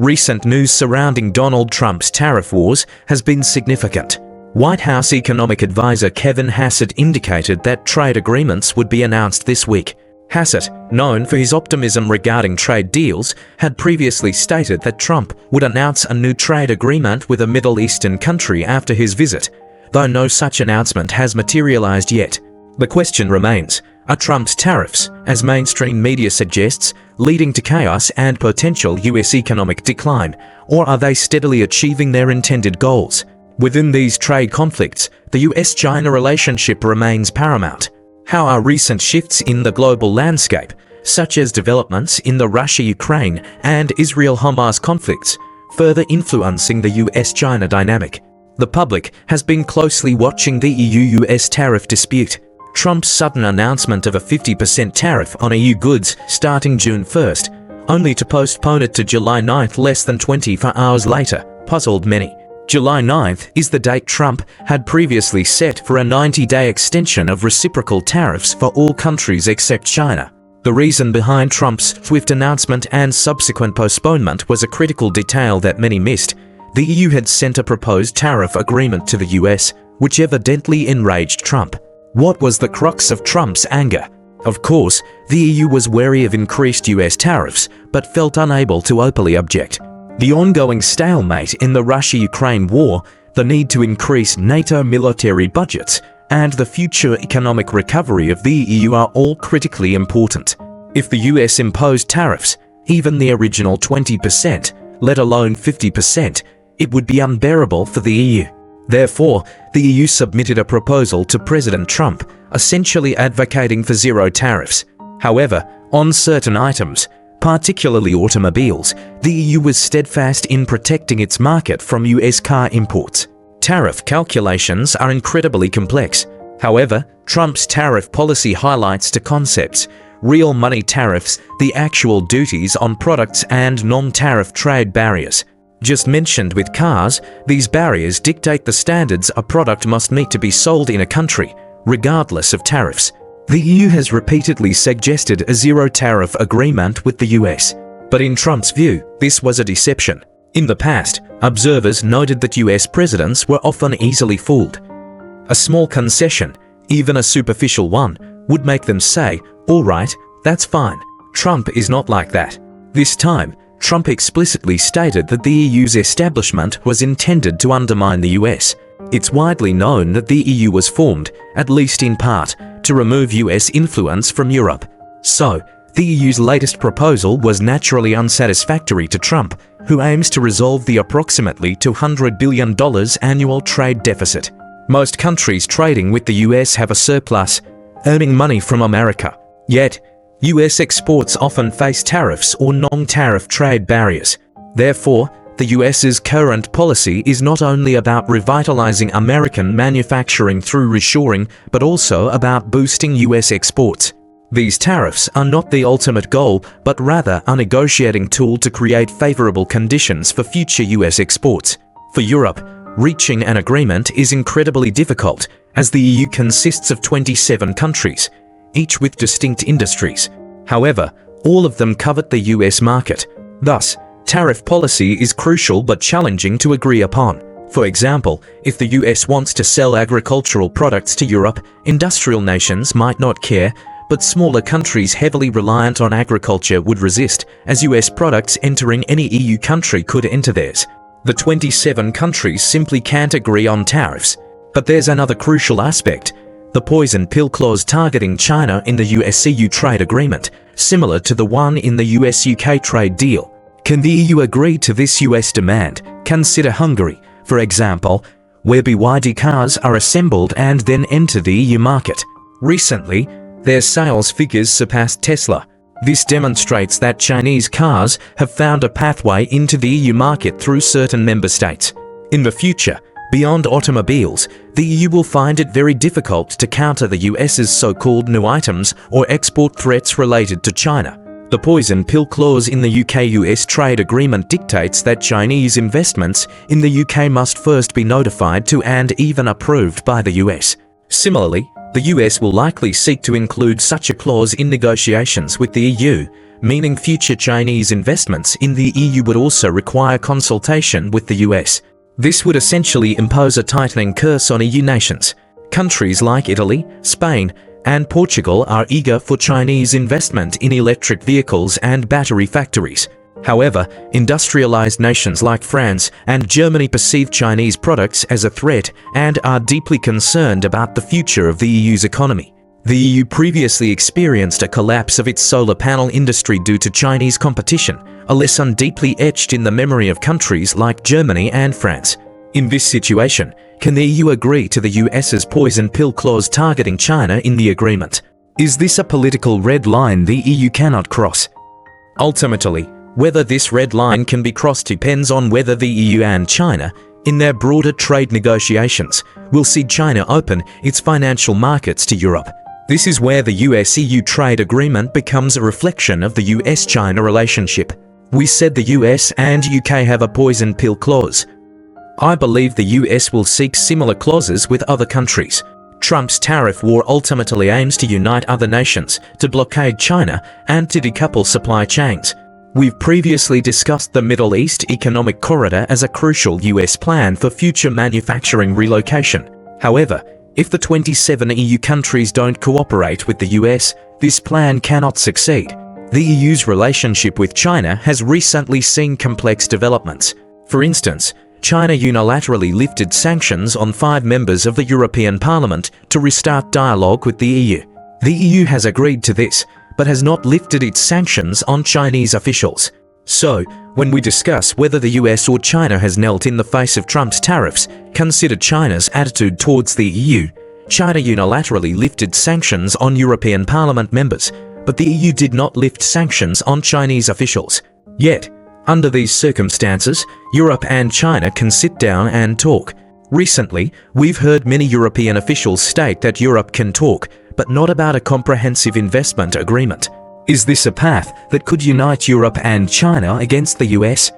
Recent news surrounding Donald Trump's tariff wars has been significant. White House economic advisor Kevin Hassett indicated that trade agreements would be announced this week. Hassett, known for his optimism regarding trade deals, had previously stated that Trump would announce a new trade agreement with a Middle Eastern country after his visit, though no such announcement has materialized yet. The question remains, are Trump's tariffs, as mainstream media suggests, leading to chaos and potential US economic decline, or are they steadily achieving their intended goals? Within these trade conflicts, the US-China relationship remains paramount. How are recent shifts in the global landscape, such as developments in the Russia-Ukraine and Israel-Hamas conflicts, further influencing the US-China dynamic? The public has been closely watching the EU-US tariff dispute. Trump's sudden announcement of a 50% tariff on EU goods starting June 1st, only to postpone it to July 9th less than 24 hours later, puzzled many. July 9th is the date Trump had previously set for a 90-day extension of reciprocal tariffs for all countries except China. The reason behind Trump's swift announcement and subsequent postponement was a critical detail that many missed. The EU had sent a proposed tariff agreement to the US, which evidently enraged Trump. What was the crux of Trump's anger? Of course, the EU was wary of increased US tariffs, but felt unable to openly object. The ongoing stalemate in the Russia-Ukraine war, the need to increase NATO military budgets, and the future economic recovery of the EU are all critically important. If the US imposed tariffs, even the original 20%, let alone 50%, it would be unbearable for the EU. Therefore, the EU submitted a proposal to President Trump, essentially advocating for zero tariffs. However, on certain items, particularly automobiles, the EU was steadfast in protecting its market from US car imports. Tariff calculations are incredibly complex. However, Trump's tariff policy highlights two concepts: real money tariffs, the actual duties on products, and non-tariff trade barriers. Just mentioned with cars, these barriers dictate the standards a product must meet to be sold in a country, regardless of tariffs. The EU has repeatedly suggested a zero-tariff agreement with the US, but in Trump's view, this was a deception. In the past, observers noted that US presidents were often easily fooled. A small concession, even a superficial one, would make them say, "All right, that's fine." Trump is not like that. This time, Trump explicitly stated that the EU's establishment was intended to undermine the US. It's widely known that the EU was formed, at least in part, to remove US influence from Europe. So, the EU's latest proposal was naturally unsatisfactory to Trump, who aims to resolve the approximately $200 billion annual trade deficit. Most countries trading with the US have a surplus, earning money from America. Yet, US exports often face tariffs or non-tariff trade barriers. Therefore, the US's current policy is not only about revitalizing American manufacturing through reshoring, but also about boosting US exports. These tariffs are not the ultimate goal, but rather a negotiating tool to create favorable conditions for future US exports. For Europe, reaching an agreement is incredibly difficult, as the EU consists of 27 countries, each with distinct industries. However, all of them covet the US market. Thus, tariff policy is crucial but challenging to agree upon. For example, if the US wants to sell agricultural products to Europe, industrial nations might not care, but smaller countries heavily reliant on agriculture would resist, as US products entering any EU country could enter theirs. The 27 countries simply can't agree on tariffs. But there's another crucial aspect: the poison pill clause targeting China in the US-EU trade agreement, similar to the one in the US-UK trade deal. Can the EU agree to this US demand? Consider Hungary, for example, where BYD cars are assembled and then enter the EU market. Recently, their sales figures surpassed Tesla. This demonstrates that Chinese cars have found a pathway into the EU market through certain member states. In the future, beyond automobiles, the EU will find it very difficult to counter the US's so-called new items or export threats related to China. The poison pill clause in the UK-US trade agreement dictates that Chinese investments in the UK must first be notified to and even approved by the US. Similarly, the US will likely seek to include such a clause in negotiations with the EU, meaning future Chinese investments in the EU would also require consultation with the US. This would essentially impose a tightening curse on EU nations. Countries like Italy, Spain, and Portugal are eager for Chinese investment in electric vehicles and battery factories. However, industrialized nations like France and Germany perceive Chinese products as a threat and are deeply concerned about the future of the EU's economy. The EU previously experienced a collapse of its solar panel industry due to Chinese competition, a lesson deeply etched in the memory of countries like Germany and France. In this situation, can the EU agree to the US's poison pill clause targeting China in the agreement? Is this a political red line the EU cannot cross? Ultimately, whether this red line can be crossed depends on whether the EU and China, in their broader trade negotiations, will see China open its financial markets to Europe. This is where the US-EU trade agreement becomes a reflection of the US-China relationship. We said the US and UK have a poison pill clause. I believe the US will seek similar clauses with other countries. Trump's tariff war ultimately aims to unite other nations, to blockade China, and to decouple supply chains. We've previously discussed the Middle East Economic Corridor as a crucial US plan for future manufacturing relocation. However, if the 27 EU countries don't cooperate with the US, this plan cannot succeed. The EU's relationship with China has recently seen complex developments. For instance, China unilaterally lifted sanctions on 5 members of the European Parliament to restart dialogue with the EU. The EU has agreed to this, but has not lifted its sanctions on Chinese officials. So, when we discuss whether the US or China has knelt in the face of Trump's tariffs, consider China's attitude towards the EU. China unilaterally lifted sanctions on European Parliament members, but the EU did not lift sanctions on Chinese officials. Yet, under these circumstances, Europe and China can sit down and talk. Recently, we've heard many European officials state that Europe can talk, but not about a comprehensive investment agreement. Is this a path that could unite Europe and China against the US?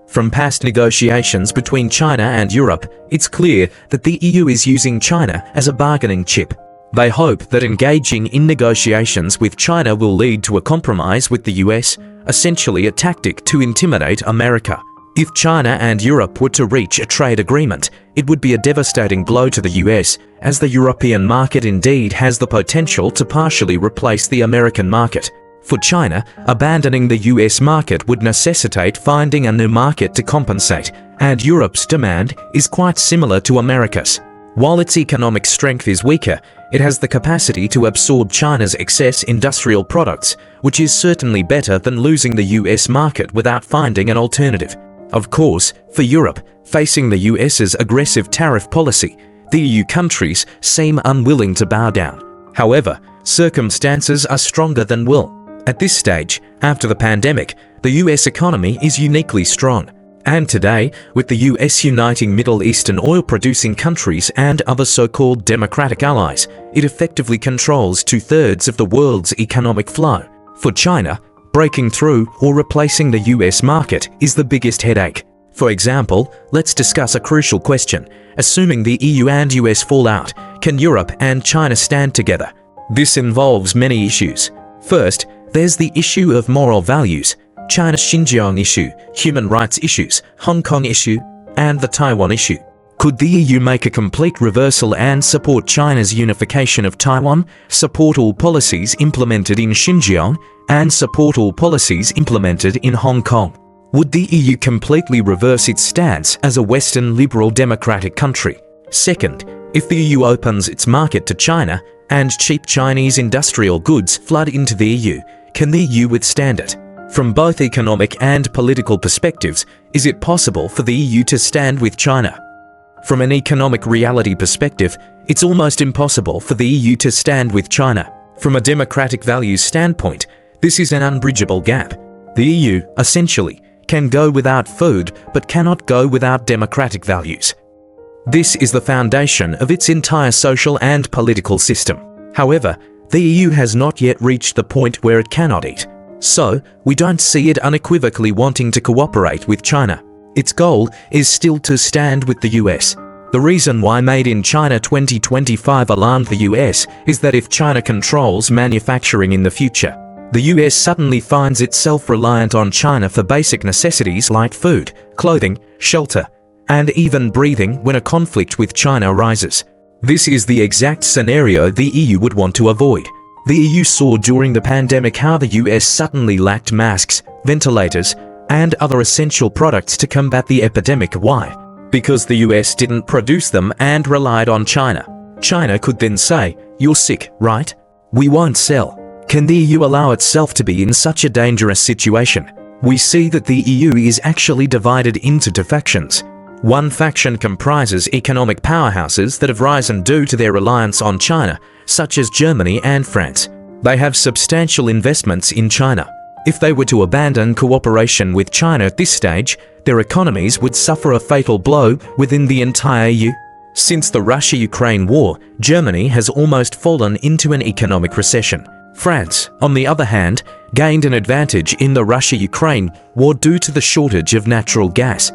From past negotiations between China and Europe, it's clear that the EU is using China as a bargaining chip. They hope that engaging in negotiations with China will lead to a compromise with the US, essentially a tactic to intimidate America. If China and Europe were to reach a trade agreement, it would be a devastating blow to the US, as the European market indeed has the potential to partially replace the American market. For China, abandoning the US market would necessitate finding a new market to compensate, and Europe's demand is quite similar to America's. While its economic strength is weaker, it has the capacity to absorb China's excess industrial products, which is certainly better than losing the US market without finding an alternative. Of course, for Europe, facing the US's aggressive tariff policy, the EU countries seem unwilling to bow down. However, circumstances are stronger than will. At this stage, after the pandemic, the US economy is uniquely strong. And today, with the US uniting Middle Eastern oil-producing countries and other so-called democratic allies, it effectively controls 2/3 of the world's economic flow. For China, breaking through or replacing the US market is the biggest headache. For example, let's discuss a crucial question. Assuming the EU and US fall out, can Europe and China stand together? This involves many issues. First, there's the issue of moral values. China's Xinjiang issue, human rights issues, Hong Kong issue, and the Taiwan issue. Could the EU make a complete reversal and support China's unification of Taiwan, support all policies implemented in Xinjiang, and support all policies implemented in Hong Kong? Would the EU completely reverse its stance as a Western liberal democratic country? Second, if the EU opens its market to China and cheap Chinese industrial goods flood into the EU, can the EU withstand it? From both economic and political perspectives, is it possible for the EU to stand with China? From an economic reality perspective, it's almost impossible for the EU to stand with China. From a democratic values standpoint, this is an unbridgeable gap. The EU, essentially, can go without food but cannot go without democratic values. This is the foundation of its entire social and political system. However, the EU has not yet reached the point where it cannot eat. So, we don't see it unequivocally wanting to cooperate with China. Its goal is still to stand with the US. The reason why Made in China 2025 alarmed the US is that if China controls manufacturing in the future, the US suddenly finds itself reliant on China for basic necessities like food, clothing, shelter, and even breathing when a conflict with China arises. This is the exact scenario the EU would want to avoid. The EU saw during the pandemic how the US suddenly lacked masks, ventilators, and other essential products to combat the epidemic. Why? Because the US didn't produce them and relied on China. China could then say, "You're sick, right? We won't sell." Can the EU allow itself to be in such a dangerous situation? We see that the EU is actually divided into two factions. One faction comprises economic powerhouses that have risen due to their reliance on China, such as Germany and France. They have substantial investments in China. If they were to abandon cooperation with China at this stage, their economies would suffer a fatal blow within the entire EU. Since the Russia-Ukraine war, Germany has almost fallen into an economic recession. France, on the other hand, gained an advantage in the Russia-Ukraine war due to the shortage of natural gas.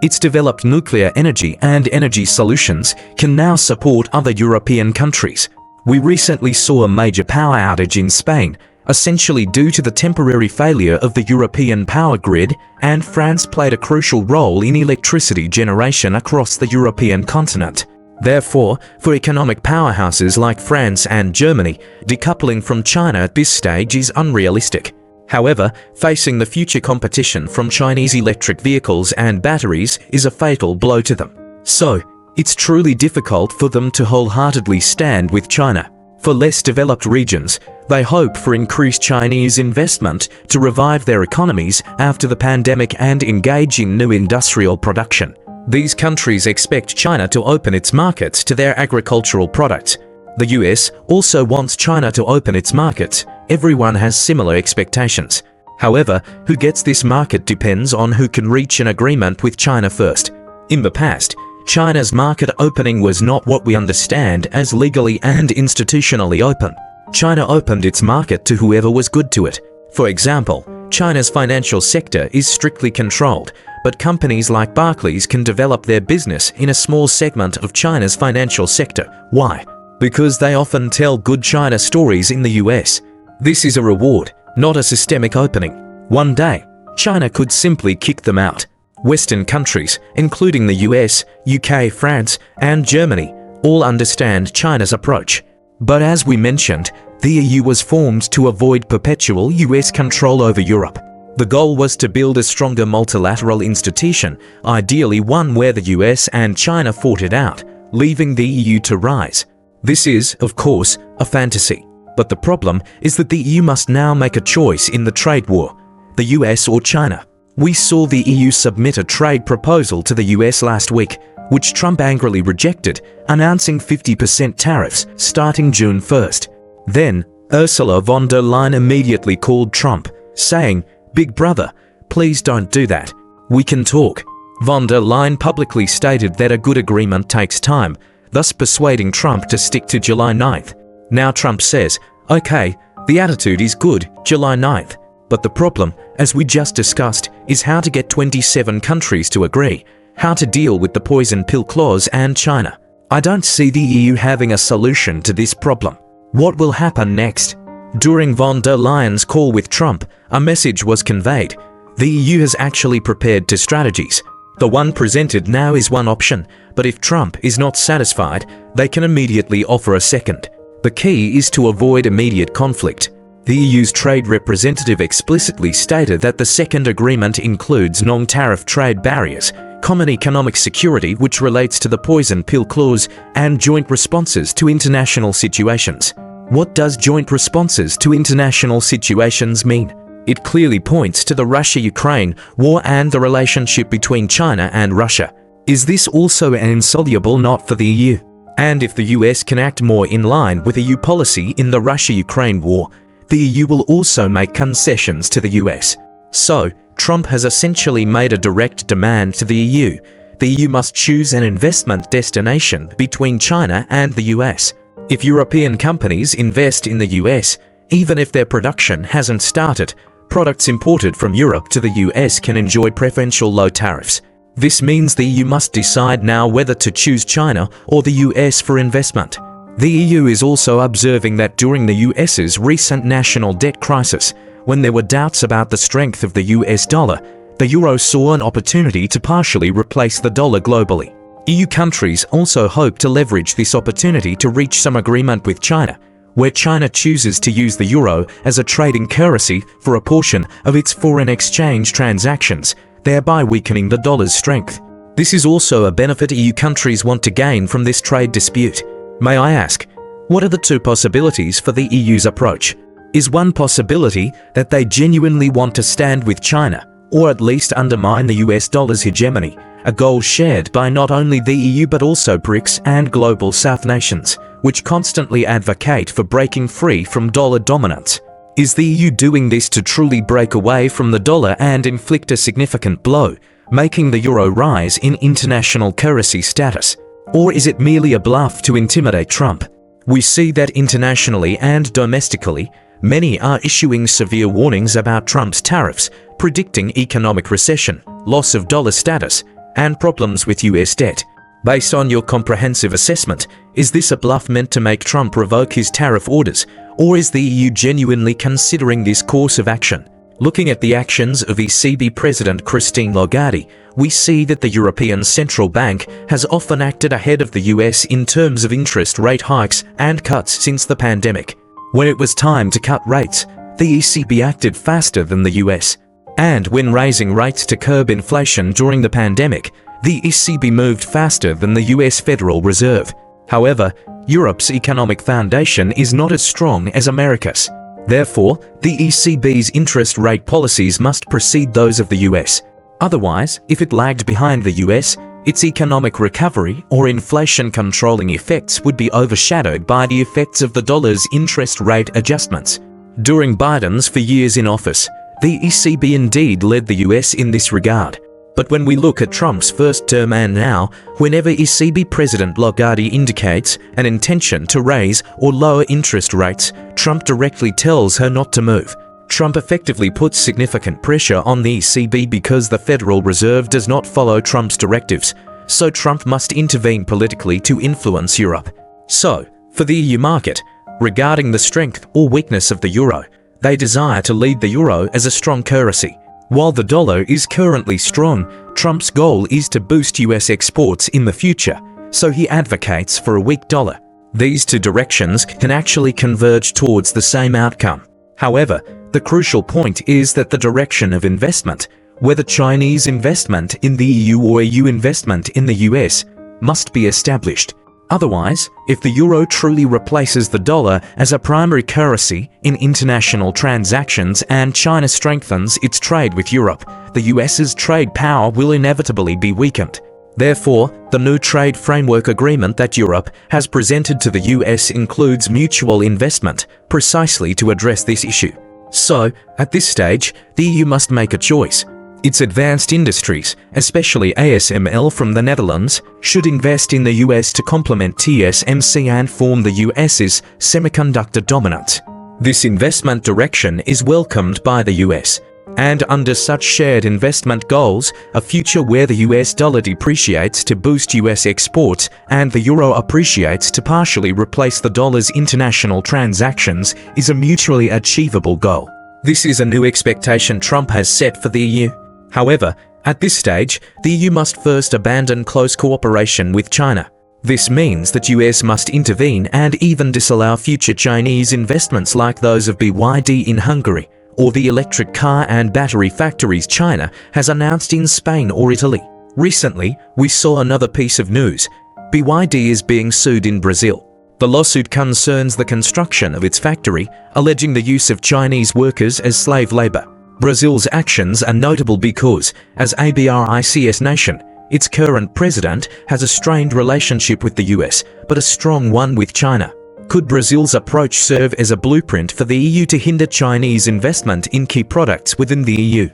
Its developed nuclear energy and energy solutions can now support other European countries. We recently saw a major power outage in Spain, essentially due to the temporary failure of the European power grid, and France played a crucial role in electricity generation across the European continent. Therefore, for economic powerhouses like France and Germany, decoupling from China at this stage is unrealistic. However, facing the future competition from Chinese electric vehicles and batteries is a fatal blow to them. So, it's truly difficult for them to wholeheartedly stand with China. For less developed regions, they hope for increased Chinese investment to revive their economies after the pandemic and engage in new industrial production. These countries expect China to open its markets to their agricultural products. The US also wants China to open its markets. Everyone has similar expectations. However, who gets this market depends on who can reach an agreement with China first. In the past, China's market opening was not what we understand as legally and institutionally open. China opened its market to whoever was good to it. For example, China's financial sector is strictly controlled, but companies like Barclays can develop their business in a small segment of China's financial sector. Why? Because they often tell good China stories in the US. This is a reward, not a systemic opening. One day, China could simply kick them out. Western countries, including the US, UK, France, and Germany, all understand China's approach. But as we mentioned, the EU was formed to avoid perpetual US control over Europe. The goal was to build a stronger multilateral institution, ideally one where the US and China fought it out, leaving the EU to rise. This is, of course, a fantasy. But the problem is that the EU must now make a choice in the trade war, the US or China. We saw the EU submit a trade proposal to the US last week, which Trump angrily rejected, announcing 50% tariffs starting June 1st. Then, Ursula von der Leyen immediately called Trump, saying, "Big brother, please don't do that. We can talk." Von der Leyen publicly stated that a good agreement takes time, thus persuading Trump to stick to July 9th. Now Trump says, "Okay, the attitude is good, July 9th. But the problem, as we just discussed, is how to get 27 countries to agree, how to deal with the poison pill clause and China. I don't see the EU having a solution to this problem. What will happen next?" During von der Leyen's call with Trump, a message was conveyed. The EU has actually prepared two strategies. The one presented now is one option, but if Trump is not satisfied, they can immediately offer a second. The key is to avoid immediate conflict. The EU's trade representative explicitly stated that the second agreement includes non-tariff trade barriers, common economic security which relates to the poison pill clause, and joint responses to international situations. What does joint responses to international situations mean? It clearly points to the Russia-Ukraine war and the relationship between China and Russia. Is this also an insoluble knot for the EU? And if the US can act more in line with EU policy in the Russia-Ukraine war, the EU will also make concessions to the US. So, Trump has essentially made a direct demand to the EU. The EU must choose an investment destination between China and the US. If European companies invest in the US, even if their production hasn't started, products imported from Europe to the US can enjoy preferential low tariffs. This means the EU must decide now whether to choose China or the US for investment. The EU is also observing that during the US's recent national debt crisis, when there were doubts about the strength of the US dollar, the euro saw an opportunity to partially replace the dollar globally. EU countries also hope to leverage this opportunity to reach some agreement with China, where China chooses to use the euro as a trading currency for a portion of its foreign exchange transactions, thereby weakening the dollar's strength. This is also a benefit EU countries want to gain from this trade dispute. May I ask, what are the two possibilities for the EU's approach? Is one possibility that they genuinely want to stand with China, or at least undermine the US dollar's hegemony, a goal shared by not only the EU but also BRICS and global South nations, which constantly advocate for breaking free from dollar dominance? Is the EU doing this to truly break away from the dollar and inflict a significant blow, making the euro rise in international currency status? Or is it merely a bluff to intimidate Trump? We see that internationally and domestically, many are issuing severe warnings about Trump's tariffs, predicting economic recession, loss of dollar status, and problems with US debt. Based on your comprehensive assessment, is this a bluff meant to make Trump revoke his tariff orders, or is the EU genuinely considering this course of action? Looking at the actions of ECB President Christine Lagarde, we see that the European Central Bank has often acted ahead of the US in terms of interest rate hikes and cuts since the pandemic. When it was time to cut rates, the ECB acted faster than the US. And when raising rates to curb inflation during the pandemic, the ECB moved faster than the US Federal Reserve. However, Europe's economic foundation is not as strong as America's. Therefore, the ECB's interest rate policies must precede those of the US. Otherwise, if it lagged behind the US, its economic recovery or inflation controlling effects would be overshadowed by the effects of the dollar's interest rate adjustments. During Biden's 4 years in office, the ECB indeed led the US in this regard. But when we look at Trump's first term and now, whenever ECB President Lagarde indicates an intention to raise or lower interest rates, Trump directly tells her not to move. Trump effectively puts significant pressure on the ECB because the Federal Reserve does not follow Trump's directives, so Trump must intervene politically to influence Europe. So, for the EU market, regarding the strength or weakness of the euro, they desire to lead the euro as a strong currency. While the dollar is currently strong, Trump's goal is to boost US exports in the future, so he advocates for a weak dollar. These two directions can actually converge towards the same outcome. However, the crucial point is that the direction of investment, whether Chinese investment in the EU or EU investment in the US, must be established. Otherwise, if the euro truly replaces the dollar as a primary currency in international transactions and China strengthens its trade with Europe, the US's trade power will inevitably be weakened. Therefore, the new trade framework agreement that Europe has presented to the US includes mutual investment, precisely to address this issue. So, at this stage, the EU must make a choice. Its advanced industries, especially ASML from the Netherlands, should invest in the US to complement TSMC and form the US's semiconductor dominance. This investment direction is welcomed by the US. And under such shared investment goals, a future where the US dollar depreciates to boost US exports and the euro appreciates to partially replace the dollar's international transactions is a mutually achievable goal. This is a new expectation Trump has set for the EU. However, at this stage, the EU must first abandon close cooperation with China. This means that US must intervene and even disallow future Chinese investments like those of BYD in Hungary, or the electric car and battery factories China has announced in Spain or Italy. Recently, we saw another piece of news. BYD is being sued in Brazil. The lawsuit concerns the construction of its factory, alleging the use of Chinese workers as slave labor. Brazil's actions are notable because, as a BRICS nation, its current president has a strained relationship with the US, but a strong one with China. Could Brazil's approach serve as a blueprint for the EU to hinder Chinese investment in key products within the EU?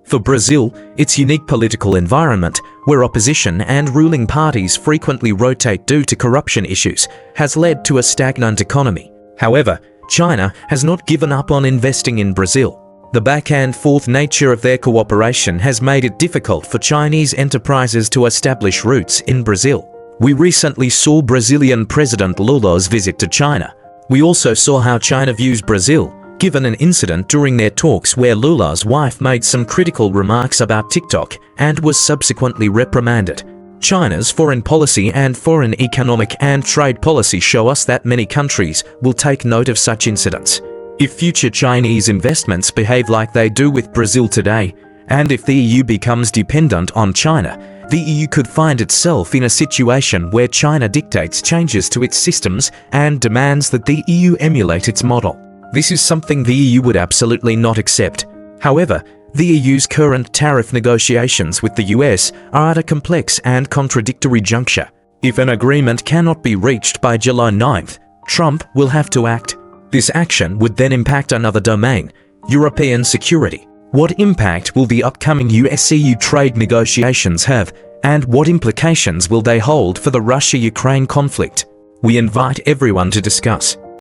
For Brazil, its unique political environment, where opposition and ruling parties frequently rotate due to corruption issues, has led to a stagnant economy. However, China has not given up on investing in Brazil. The back-and-forth nature of their cooperation has made it difficult for Chinese enterprises to establish roots in Brazil. We recently saw Brazilian President Lula's visit to China. We also saw how China views Brazil, given an incident during their talks where Lula's wife made some critical remarks about TikTok and was subsequently reprimanded. China's foreign policy and foreign economic and trade policy show us that many countries will take note of such incidents. If future Chinese investments behave like they do with Brazil today, and if the EU becomes dependent on China, the EU could find itself in a situation where China dictates changes to its systems and demands that the EU emulate its model. This is something the EU would absolutely not accept. However, the EU's current tariff negotiations with the US are at a complex and contradictory juncture. If an agreement cannot be reached by July 9th, Trump will have to act. This action would then impact another domain, European security. What impact will the upcoming US-EU trade negotiations have, and what implications will they hold for the Russia-Ukraine conflict? We invite everyone to discuss.